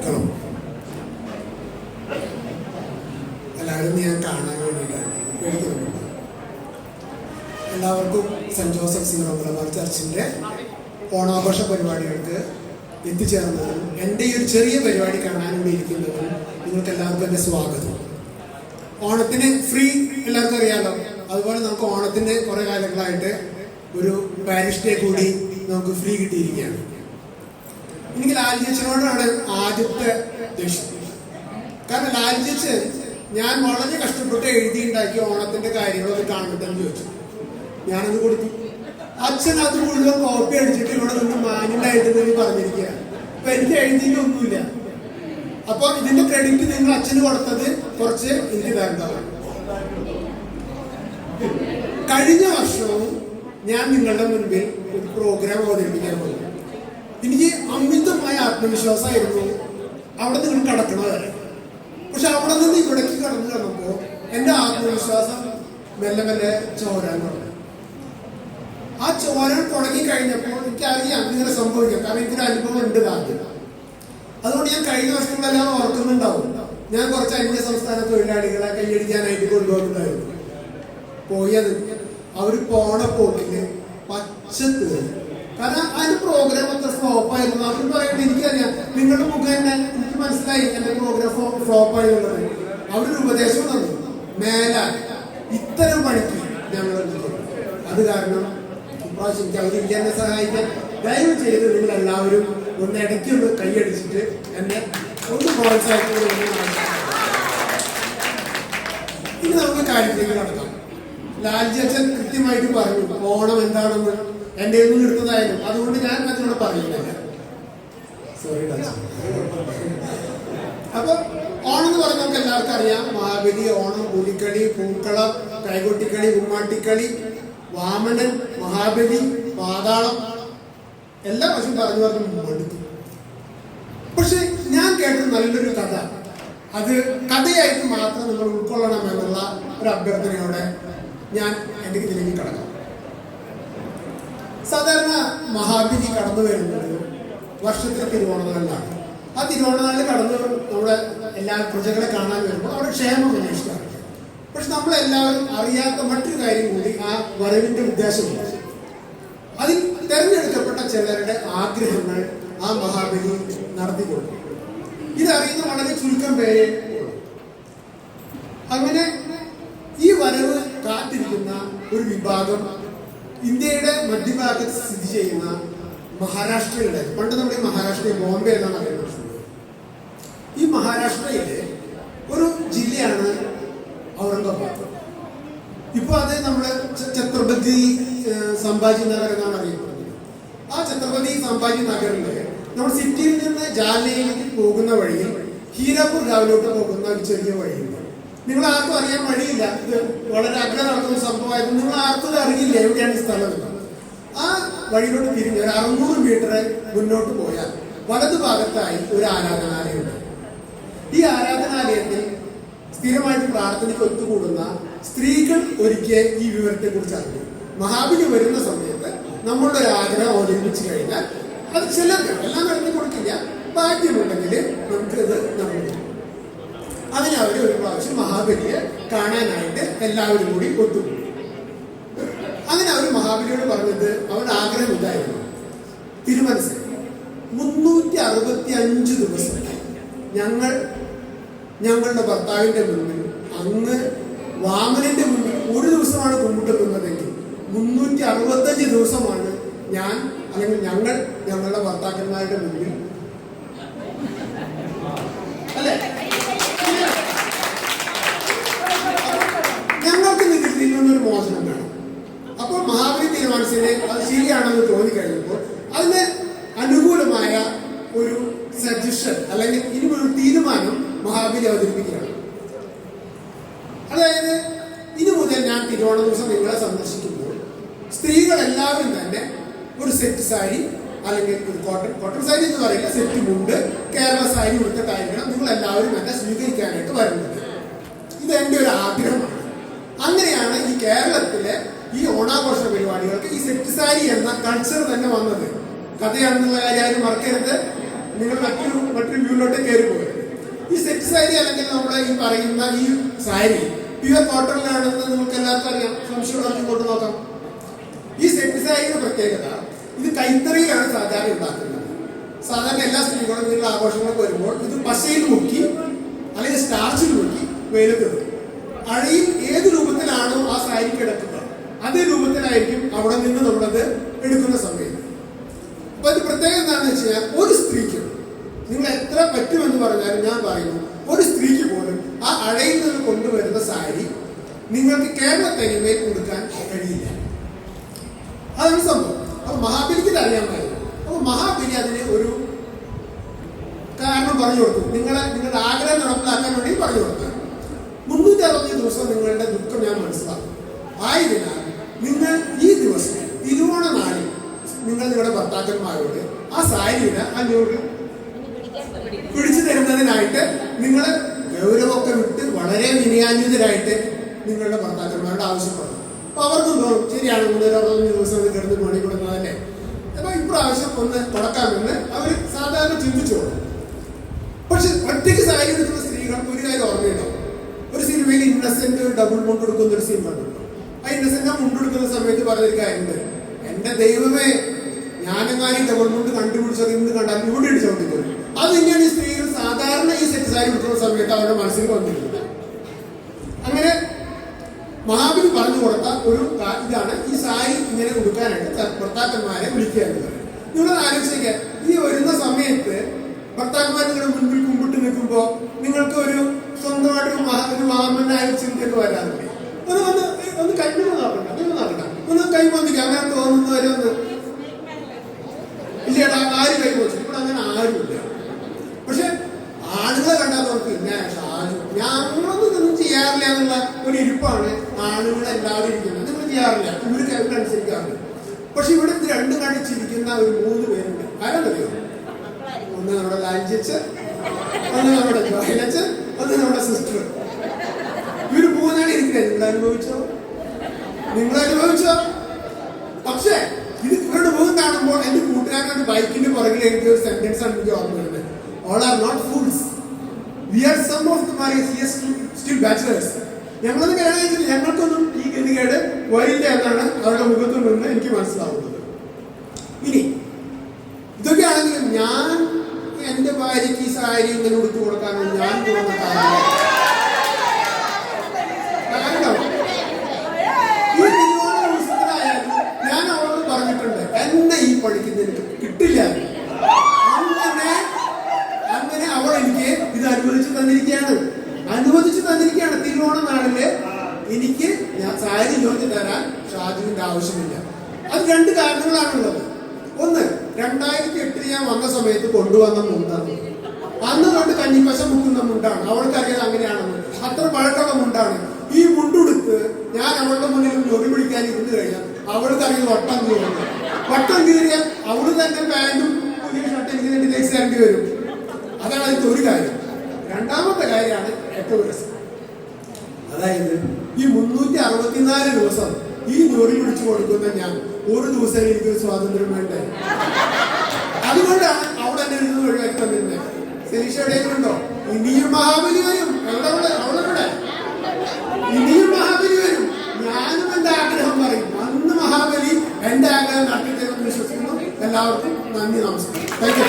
സുഹൃത്തുക്കളും എല്ലാവരും ഞാൻ കാണാൻ വേണ്ടിയിട്ട് എടുക്കുന്നുണ്ട്. എല്ലാവർക്കും സെൻറ് ജോസഫ് സീറോ മലബാർ ചർച്ചിൻ്റെ ഓണാഘോഷ പരിപാടികൾക്ക് എത്തിച്ചേർന്നതും എൻ്റെ ഈ ഒരു ചെറിയ പരിപാടി കാണാൻ വേണ്ടി ഇരിക്കുന്നതും നിങ്ങൾക്ക് എല്ലാവർക്കും എൻ്റെ സ്വാഗതം. ഓണത്തിന് ഫ്രീ എല്ലാവർക്കും അറിയാമല്ലോ. അതുപോലെ നമുക്ക് ഓണത്തിന് കുറേ കാലങ്ങളായിട്ട് ഒരു പാരിഷ് ഡേ കൂടി നമുക്ക് ഫ്രീ കിട്ടിയിരിക്കുകയാണ്. എനിക്ക് ലാൽജിച്ചിനോടാണ് ആദ്യത്തെ ദേഷ്യം. കാരണം ലാൽജിച്ച് ഞാൻ വളരെ കഷ്ടപ്പെട്ട് എഴുതിയുണ്ടാക്കിയ ഓണത്തിന്റെ കാര്യങ്ങളൊക്കെ കാണട്ടെന്ന് ചോദിച്ചു. ഞാനത് കൊടുത്തു. അച്ഛൻ അത് മുഴുവൻ കോപ്പി അടിച്ചിട്ട് ഇവിടെ നിന്ന് മാനുണ്ടായിട്ട് പറഞ്ഞിരിക്കുക. അപ്പൊ എനിക്ക് എഴുതിയിട്ടൊന്നുമില്ല. അപ്പൊ ഇതിന്റെ ക്രെഡിറ്റ് നിങ്ങൾ അച്ഛന് കൊടുത്തത് കുറച്ച് എനിക്ക് തരേണ്ടതാണ്. കഴിഞ്ഞ വർഷവും ഞാൻ നിങ്ങളുടെ മുൻപിൽ ഒരു പ്രോഗ്രാം അവതരിപ്പിക്കാൻ പോകുന്നു. എനിക്ക് അമിതമായ ആത്മവിശ്വാസമായിരുന്നു അവിടെ നിങ്ങൾ കടക്കണ വരെ. പക്ഷെ അവിടെ നിന്ന് ഇവിടേക്ക് കടന്നു വന്നപ്പോൾ എൻ്റെ ആത്മവിശ്വാസം മെല്ലെ മെല്ലെ ചോരാൻ തുടങ്ങി. ആ ചോരാൻ തുടങ്ങി കഴിഞ്ഞപ്പോൾ എനിക്കറിയാം ഇങ്ങനെ സംഭവിക്കാം. കാരണം എനിക്കൊരു അനുഭവം ഉണ്ട് ആദ്യം. അതുകൊണ്ട് ഞാൻ കഴിഞ്ഞ വർഷങ്ങളെല്ലാം ഓർക്കുന്നുണ്ടാവും. ഞാൻ കുറച്ച് അന്യ സംസ്ഥാന തൊഴിലാളികളെ കൈയടിക്കാനായിട്ട് കൊണ്ടുപോകുന്നുണ്ടായിരുന്നു. പോയത് അവർ പോണ പോക്കില് പച്ചത്ത്. കാരണം അതിന്റെ പ്രോഗ്രാം അത്ര ഫ്ലോപ്പായിരുന്നു. അവർ പറയുന്നത് എനിക്കറിയാം. നിങ്ങളുടെ മുഖേന എനിക്ക് മനസ്സിലായി എന്റെ പ്രോഗ്രാം ഫ്ലോപ്പായിരുന്നത്. അവരൊരു ഉപദേശം തന്നു, മേലാൽ ഇത്തരം പണിക്ക് ഞങ്ങൾ അത് കാരണം ഇപ്രാവശ്യം എനിക്ക് അവരില്ല എന്നെ സഹായിക്കാൻ ദയവ് ചെയ്ത് നിങ്ങൾ എല്ലാവരും ഒന്ന് ഇടയ്ക്കൊന്ന് കൈയടിച്ചിട്ട് എന്നെ ഒന്ന് പ്രോത്സാഹിക്കുന്നത്. ഇനി നമുക്ക് കാര്യത്തിലേക്ക് നടക്കാം. ലാൽജി അച്ഛൻ കൃത്യമായിട്ട് പറഞ്ഞു ഓണം എന്താണെന്ന്. എൻ്റെ ഒന്നും എടുത്തതായാലും അതുകൊണ്ട് ഞാൻ അതിനോട് പറയുന്നില്ല. സോറി. അപ്പൊ ഓണം എന്ന് പറഞ്ഞാൽ നമുക്ക് എല്ലാവർക്കും അറിയാം. മാവേലി, ഓണം, പുലിക്കളി, പൂക്കളം, കൈകൊട്ടിക്കളി, ഉമ്മാട്ടിക്കളി, വാമനൻ, മഹാബലി, പാതാളം, എല്ലാ വർഷവും പറഞ്ഞു മടുത്തു. പക്ഷെ ഞാൻ കേട്ടത് നല്ലൊരു കഥ. അത് കഥയായിട്ട് മാത്രം നിങ്ങൾ ഉൾക്കൊള്ളണം എന്നുള്ള ഒരു അഭ്യർത്ഥനയോടെ ഞാൻ എൻ്റെ ഇതിലേക്ക് കടക്കാം. സാധാരണ മഹാബലി കടന്നു വരുന്നത് വർഷത്തിലെ തിരുവോണനാളിലാണ്. ആ തിരുവോണനാളിൽ കടന്ന് നമ്മുടെ എല്ലാ പ്രജകളെ കാണാൻ വരുമ്പോൾ അവിടെ ക്ഷേമം അന്വേഷിക്കാറുണ്ട്. പക്ഷെ നമ്മളെല്ലാവരും അറിയാത്ത മറ്റൊരു കാര്യം കൂടി ആ വരവിന്റെ ഉദ്ദേശമുണ്ട്. അതിൽ തെരഞ്ഞെടുക്കപ്പെട്ട ചിലരുടെ ആഗ്രഹങ്ങൾ ആ മഹാബലി നടത്തിക്കൊടുക്കും. ഇതറിയുന്ന വളരെ ചുരുക്കം പേരെ. അങ്ങനെ ഈ വരവ് കാത്തിരിക്കുന്ന ഒരു വിഭാഗം ഇന്ത്യയുടെ മധ്യഭാഗത്ത് സ്ഥിതി ചെയ്യുന്ന മഹാരാഷ്ട്രയുടെ, പണ്ട് നമ്മുടെ മഹാരാഷ്ട്രയെ ബോംബെ എന്നാണ് അറിയപ്പെടുന്നത്. ഈ മഹാരാഷ്ട്രയിലെ ഒരു ജില്ലയാണ് ഔറംഗാബാദ്. ഇപ്പൊ അത് നമ്മുടെ ഛത്രപതി സംഭാജി നഗർ എന്നാണ് അറിയപ്പെടുന്നത്. ആ ഛത്രപതി സംഭാജി നഗറില് നമ്മുടെ സിറ്റിയിൽ നിന്ന് ജാലയിലേക്ക് പോകുന്ന വഴിയിൽ ഹീരാപൂർ ഗാവിലോട്ട് പോകുന്ന ഒരു ചെറിയ വഴിയുണ്ട്. നിങ്ങൾ ആർക്കും അറിയാൻ വഴിയില്ല. ഇത് വളരെ അകലെ നടക്കുന്ന സംഭവമായിരുന്നു. നിങ്ങൾ ആർക്കും അറിയില്ല എവിടെയാണ് ഈ സ്ഥലം. ആ വഴിയിലോട്ട് തിരിഞ്ഞ് ഒരു 600 മീറ്റർ മുന്നോട്ട് പോയാൽ വലതു ഭാഗത്തായി ഒരു ആരാധനാലയമുണ്ട്. ഈ ആരാധനാലയത്തിൽ സ്ഥിരമായിട്ട് പ്രാർത്ഥനയ്ക്ക് ഒത്തുകൂടുന്ന സ്ത്രീകൾ ഒരുക്കിയ ഈ വിവരത്തെ കുറിച്ച് അറിഞ്ഞു. മഹാബലി വരുന്ന സമയത്ത് നമ്മളുടെ ഒരു ആഗ്രഹം അവതരിപ്പിച്ചു കഴിഞ്ഞാൽ അത് ചിലർക്ക് എല്ലാം നടത്തി കൊടുക്കില്ല. ഭാഗ്യമുണ്ടെങ്കിൽ നമുക്കിത് നടന്നു. അതിന് അവർ ഒരു പ്രാവശ്യം മഹാബലിയെ കാണാനായിട്ട് എല്ലാവരും കൂടി ഒത്തുകൂടി. അങ്ങനെ അവർ മഹാബലിയോട് പറഞ്ഞത് അവരുടെ ആഗ്രഹം ഇതായിരുന്നു. തിരുമനസ് 365 ദിവസം ഞങ്ങളുടെ ഭർത്താവിന്റെ മുന്നിൽ, അങ്ങ് വാമനന്റെ മുന്നിൽ ഒരു ദിവസമാണ് കുമ്പിട്ടുന്നതെങ്കിൽ 365 ദിവസമാണ് ഞാൻ അല്ലെങ്കിൽ ഞങ്ങളുടെ ഭർത്താക്കന്മാരുടെ മുന്നിൽ, അല്ലെ, ഞങ്ങൾക്ക് ഇതിൽ നിന്നൊരു മോചനം വേണം. അപ്പോൾ മഹാബലി തീരുമാനിച്ചതിന് അത് ശരിയാണെന്ന് തോന്നിക്കഴിഞ്ഞപ്പോൾ അതിന് അനുകൂലമായ ഒരു സജഷൻ അല്ലെങ്കിൽ ഇനിയൊരു തീരുമാനം മഹാബലി അവതരിപ്പിക്കുകയാണ്. അതായത് ഇനി മുതൽ ഞാൻ തിരുവോണ ദിവസം നിങ്ങളെ സന്ദർശിക്കുമ്പോൾ സ്ത്രീകൾ എല്ലാവരും തന്നെ ഒരു സെറ്റ് സാരി അല്ലെങ്കിൽ ഒരു കോട്ടൺ സാരി എന്ന് പറയുന്ന സെറ്റ് മുണ്ട്, കേരള സാരി ഉടുത്തിട്ടായിരിക്കണം നിങ്ങൾ എല്ലാവരും എന്നെ സ്വീകരിക്കാനായിട്ട് വരുന്നത്. ഇത് എൻ്റെ ഒരു ആഗ്രഹമാണ്. അങ്ങനെയാണ് ഈ കേരളത്തിലെ ഈ ഓണാഘോഷ പരിപാടികൾക്ക് ഈ സെറ്റ് സാരി എന്ന കൾച്ചർ തന്നെ വന്നത്. കഥയാണെന്നുള്ള കാര്യം ആരും മറക്കരുത്. നിങ്ങൾ മറ്റൊരു വ്യൂവിലോട്ട് കയറി പോകും. ഈ സെറ്റ് സാരി അല്ലെങ്കിൽ നമ്മുടെ ഈ പറയുന്ന ഈ സാരി പ്യുവർ കോട്ടണിലാണെന്ന് നിങ്ങൾക്ക് എല്ലാവർക്കും അറിയാം. സംശയമുള്ളവർക്ക് ഇങ്ങോട്ട് നോക്കാം. ഈ സെറ്റ് സാരിയുടെ പ്രത്യേകത, ഇത് കൈത്തറിയിലാണ് സാധാരണ ഉണ്ടാക്കുന്നത്. സാധാരണ എല്ലാ സ്ത്രീകളും നിങ്ങൾ ആഘോഷങ്ങളൊക്കെ വരുമ്പോൾ ഇത് പശയിൽ മുക്കി അല്ലെങ്കിൽ സ്റ്റാർച്ചിൽ മുക്കി വെയിലത്തിടും. അഴയിൽ ഏത് രൂപത്തിലാണോ ആ സാരി കിടക്കുന്നത് അതേ രൂപത്തിലായിരിക്കും അവിടെ നിന്ന് നമ്മളത് എടുക്കുന്ന സമയത്ത്. അപ്പൊ ഇത് പ്രത്യേകം എന്താണെന്ന് വെച്ച് കഴിഞ്ഞാൽ, ഒരു സ്ത്രീക്ക് നിങ്ങൾ എത്ര പറ്റുമെന്ന് പറഞ്ഞാലും ഞാൻ പറയുന്നു, ഒരു സ്ത്രീക്ക് പോലും ആ അഴയിൽ നിന്ന് കൊണ്ടുവരുന്ന സാരി നിങ്ങൾക്ക് കേരള തനിമയിൽ കൊടുക്കാൻ കഴിയില്ല. അതാണ് സംഭവം. അപ്പൊ മഹാബലിക്ക് ഇത് അറിയാമായിരുന്നു. അപ്പൊ മഹാബലി അതിന് ഒരു കാരണം പറഞ്ഞു കൊടുത്തു. നിങ്ങളുടെ ആഗ്രഹം നടപ്പിലാക്കാൻ വേണ്ടി പറഞ്ഞു കൊടുത്തു. 365 ദിവസം നിങ്ങളുടെ ദുഃഖം ഞാൻ മനസ്സിലാക്കും. ആയതിനാൽ നിങ്ങൾ ഈ ദിവസം തിരുവോണ നാളിൽ നിങ്ങൾ നിങ്ങളുടെ ഭർത്താക്കന്മാരോട് ആ സാരിയുടെ അഞ്ഞൂറ് പിടിച്ചു തരുന്നതിനായിട്ട് നിങ്ങൾ ഗൗരവമൊക്കെ വിട്ട് വളരെ വിനയാന്വിതരായിട്ട് നിങ്ങളുടെ ഭർത്താക്കന്മാരോട് ആവശ്യപ്പെടുന്നു. അപ്പൊ അവർക്കും തോന്നും, ശരിയാണ് 365 ദിവസം കിടന്ന് പണിപ്പെടുന്നതല്ലേ, അപ്പൊ ഇപ്രാവശ്യം ഒന്ന് മുടക്കാമെന്ന് അവർ സാധാരണ ചിന്തിച്ചോളും. പക്ഷെ ഒറ്റയ്ക്ക് സാരി എടുക്കുന്ന സ്ത്രീകൾക്ക് ഒരു കാര്യം ഓർമ്മയുണ്ടാവും. ഒരു സിനിമയിൽ ഇന്നസെന്റ് ഡബിൾ മുണ്ട് കൊടുക്കുന്ന ഒരു സീൻ കണ്ടിട്ടുണ്ടോ? ആ ഇന്നസെന്റ് മുണ്ടെടുക്കുന്ന സമയത്ത് പറഞ്ഞൊരു കാര്യമുണ്ട്, എന്റെ ദൈവമേ, ഞാനെങ്ങാനും ഡബിൾ മുണ്ട് കണ്ടുപിടിച്ചത് ഇന്ന് കണ്ടാൽ ഇവിടെ ഇട്ട് ചവിട്ടിക്കൊള്ളു. അത് തന്നെയാണ് ഈ സ്ത്രീകൾ സാധാരണ ഈ സെറ്റ് സാരി എടുക്കുന്ന സമയത്ത് അവരുടെ മനസ്സിൽ വന്നിരുന്നത്. അങ്ങനെ മഹാബലി പറഞ്ഞു കൊടുത്ത ഒരു ഇതാണ് ഈ സാരി ഇങ്ങനെ കൊടുക്കാനായിട്ട് ഭർത്താക്കന്മാരെ വിളിക്കുക എന്ന് പറയുന്നത്. നിങ്ങൾ ആലോചിക്കുക, ഈ വരുന്ന സമയത്ത് ഭർത്താക്കന്മാർ നിങ്ങളുടെ മുൻപിൽ കുമ്പിട്ട് നിൽക്കുമ്പോൾ നിങ്ങൾക്ക് ഒരു സ്വന്തമായിട്ട് ഒരു വാമനായ ചിന്തയൊക്കെ വരാറില്ലേ? ഒന്ന് കണ്ണു നോക്കണ്ട, ഒന്ന് കൈമൊന്നിക്കുക, അങ്ങനെ തോന്നുന്നവരെ ഒന്ന് ഇല്ലേട്ടാ ആര് കൈമോച്ചു. ഇവിടെ അങ്ങനെ ആരുമില്ല. പക്ഷെ ആണുങ്ങളെ കണ്ടാൽ നമുക്ക് ഞങ്ങളൊന്നും ചെയ്യാറില്ല എന്നുള്ള ഒരു ഇരിപ്പാണ് ആണുങ്ങളെല്ലാവരും ഇരിക്കുന്നത്. നിങ്ങൾ ചെയ്യാറില്ല, ഇവർക്ക് അനുസരിക്കാറില്ല. പക്ഷെ ഇവിടെ ഇത് രണ്ടും കാണിച്ചിരിക്കുന്ന ഒരു 3 പേരുണ്ട്. ആരാന്നറിയോ? ഒന്ന് നമ്മുടെ ലാഞ്ചച്ച്, ഒന്ന് നമ്മുടെ ജോയിലച്ച്, ഒന്ന് നമ്മുടെ സിസ്റ്റർ. ഇവര് 3 നാൾ ഇരിക്കുന്നത് നിങ്ങൾ അനുഭവിച്ചോ? പക്ഷേ ഇത് ഇവരുടെ മുഖം കാണുമ്പോൾ എന്റെ കൂട്ടുകാരൻ്റെ ബൈക്കിന്റെ പുറകിൽ എനിക്ക് ഒരു സെന്റൻസ് ആണ് എനിക്ക് ഓർമ്മ വരുന്നത്. All are not fools. We are some of them are still bachelors. ഞങ്ങളത് കഴിച്ചില്ല, ഞങ്ങൾക്കൊന്നും ഈ ഗതികേട് വരില്ല എന്നാണ് അവരുടെ മുഖത്തു നിന്ന് എനിക്ക് മനസ്സിലാവുന്നത്. ഇനി ഇതൊക്കെ ആണെങ്കിലും ഞാൻ എന്റെ ഭാര്യയ്ക്ക് ഈ സാരി ഇങ്ങനെ ഉടുത്തു കൊടുക്കാനോ ഞാൻ തോന്നുന്ന കാരണം ഈ തിരുവോണ ദിവസത്തിലായാലും ഞാൻ അവളോട് പറഞ്ഞിട്ടുണ്ട്, എന്നെ ഈ പഠിക്കുന്നതിന് കിട്ടില്ല. അങ്ങനെ അവൾ എനിക്ക് ഇത് അനുവദിച്ചു തന്നിരിക്കുകയാണ്. തിരുവോണ നാളില് എനിക്ക് ഞാൻ സാരി ചോദിച്ചു തരാൻ ഷാജുവിന്റെ ആവശ്യമില്ല. അത് 2 കാരണങ്ങളാണുള്ളത്. ഒന്ന്, 2008 ഞാൻ വന്ന സമയത്ത് കൊണ്ടുവന്ന മുണ്ടാണ്. അന്ന് തൊട്ട് കഞ്ഞിപ്പശ മുക്കുന്ന മുണ്ടാണ്. അവൾക്കറിയാതെ അങ്ങനെയാണെന്ന്. അത്ര പഴക്കമുള്ള മുണ്ടാണ്. ഈ മുണ്ടുടുത്ത് ഞാൻ അവളുടെ മുന്നിൽ ഞൊറി പിടിക്കാൻ ഇരുന്ന് കഴിഞ്ഞാൽ അവൾക്കറിയാം വട്ടം കീറിയാൽ അവള് തന്നെ പാൻറ്റും പുതിയ ഷർട്ട് എനിക്ക് വേണ്ടി തേച്ച് തരേണ്ടി വരും. അതാണ് അതിന്റെ ഒരു കാര്യം. രണ്ടാമത്തെ കാര്യമാണ് ഏറ്റവും രസം. അതായത് ഈ 364 ദിവസം ഈ ഞൊറി പിടിച്ചു കൊടുക്കുന്ന ഞാൻ ഒരു ദിവസം എനിക്കൊരു സ്വാതന്ത്ര്യം വേണ്ടേ? അതുകൊണ്ടാണ് അവിടെ എന്നെ ഇരുന്ന് ഒഴിവാക്കി തന്നിരുന്നത്. ശരീഷ എവിടെയുണ്ടോ? ഇനിയും മഹാബലി വരും. അവളെവിടെ? ഇനിയും മഹാബലി വരും. ഞാനും എന്റെ ആഗ്രഹം പറയും. അന്ന് മഹാബലി എന്റെ ആഗ്രഹം നടത്തി തരുമെന്ന് വിശ്വസിക്കുന്നു. എല്ലാവർക്കും നന്ദി, നമസ്കാരം. Thank you.